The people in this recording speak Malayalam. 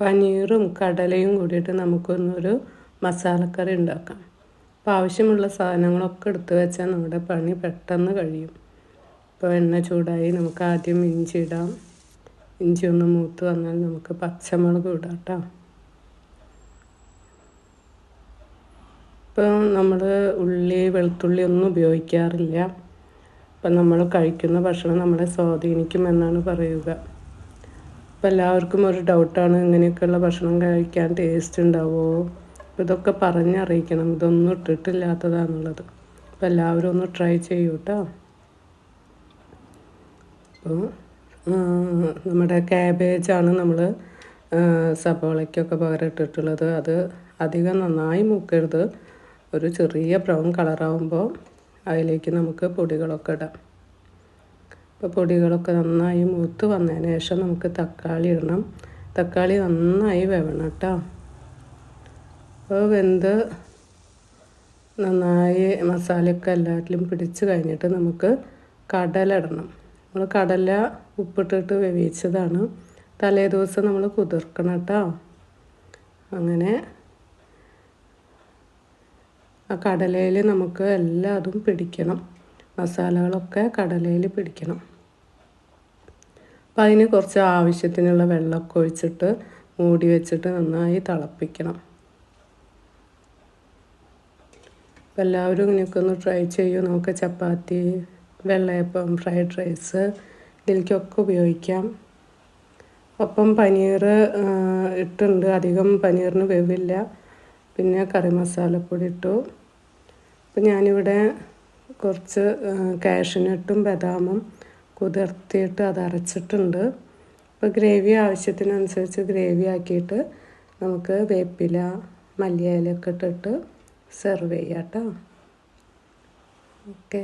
പനീറും കടലയും കൂടിയിട്ട് നമുക്കൊന്നൊരു മസാലക്കറി ഉണ്ടാക്കാം. അപ്പോൾ ആവശ്യമുള്ള സാധനങ്ങളൊക്കെ എടുത്ത് വെച്ചാൽ നമ്മുടെ പണി പെട്ടെന്ന് കഴിയും. ഇപ്പോൾ എണ്ണ ചൂടായി നമുക്ക് ആദ്യം ഇഞ്ചി ഇടാം. ഇഞ്ചി ഒന്ന് മൂത്ത് വന്നാൽ നമുക്ക് പച്ചമുളക് ഇടാം കേട്ടോ. ഇപ്പോൾ നമ്മൾ ഉള്ളി വെളുത്തുള്ളി ഒന്നും ഉപയോഗിക്കാറില്ല. അപ്പം നമ്മൾ കഴിക്കുന്ന ഭക്ഷണം നമ്മളെ സ്വാധീനിക്കുമെന്നാണ് പറയുക. അപ്പോൾ എല്ലാവർക്കും ഒരു ഡൗട്ടാണ്, ഇങ്ങനെയൊക്കെയുള്ള ഭക്ഷണം കഴിക്കാൻ ടേസ്റ്റ് ഉണ്ടാവുമോ? ഇതൊക്കെ പറഞ്ഞറിയിക്കണം, ഇതൊന്നും ഇട്ടിട്ടില്ലാത്തതാണുള്ളത്. അപ്പോൾ എല്ലാവരും ഒന്ന് ട്രൈ ചെയ്യൂ കേട്ടോ. അപ്പോൾ നമ്മുടെ ക്യാബേജാണ് നമ്മൾ സബോളയ്ക്കൊക്കെ പകരം ഇട്ടിട്ടുള്ളത്. അത് അധികം നന്നായി മൂക്കരുത്. ഒരു ചെറിയ ബ്രൗൺ കളറാകുമ്പോൾ അതിലേക്ക് നമുക്ക് പൊടികളൊക്കെ ഇടാം. അപ്പോൾ പൊടികളൊക്കെ നന്നായി മൂത്ത് വന്നതിന് ശേഷം നമുക്ക് തക്കാളി ഇടണം. തക്കാളി നന്നായി വേവണം കേട്ടോ. അപ്പോൾ വെന്ത് നന്നായി മസാലയൊക്കെ എല്ലാറ്റിലും പിടിച്ച് കഴിഞ്ഞിട്ട് നമുക്ക് കടല ഇടണം. നമ്മൾ കടല ഉപ്പിട്ടിട്ട് വേവിച്ചതാണ്. തലേ ദിവസം നമ്മൾ കുതിർക്കണം കേട്ടോ. അങ്ങനെ ആ കടലയിൽ നമുക്ക് എല്ലാതും പിടിക്കണം, മസാലകളൊക്കെ കടലയിൽ പിടിക്കണം. അപ്പോൾ അതിന് കുറച്ച് ആവശ്യത്തിനുള്ള വെള്ളമൊക്കെ ഒഴിച്ചിട്ട് മൂടി വെച്ചിട്ട് നന്നായി തിളപ്പിക്കണം. അപ്പോൾ എല്ലാവരും ഇങ്ങനെയൊക്കെ ഒന്ന് ട്രൈ ചെയ്യൂ. നമുക്ക് ചപ്പാത്തി, വെള്ളയപ്പം, ഫ്രൈഡ് റൈസ് ഇതിലേക്കൊക്കെ ഉപയോഗിക്കാം. ഒപ്പം പനീർ ഇട്ടുണ്ട്. അധികം പനീറിന് വേവില്ല. പിന്നെ കറി മസാലപ്പൊടി ഇട്ടു. അപ്പം ഞാനിവിടെ കുറച്ച് കാഷ്യൂനട്ടും ബദാമും കുതിർത്തിയിട്ട് അത് അരച്ചിട്ടുണ്ട്. അപ്പോൾ ഗ്രേവി ആവശ്യത്തിനനുസരിച്ച് ഗ്രേവി ആക്കിയിട്ട് നമുക്ക് വേപ്പില മല്ലിയിലൊക്കെ ഇട്ടിട്ട് സെർവ് ചെയ്യാം കേട്ടോ. ഓക്കെ.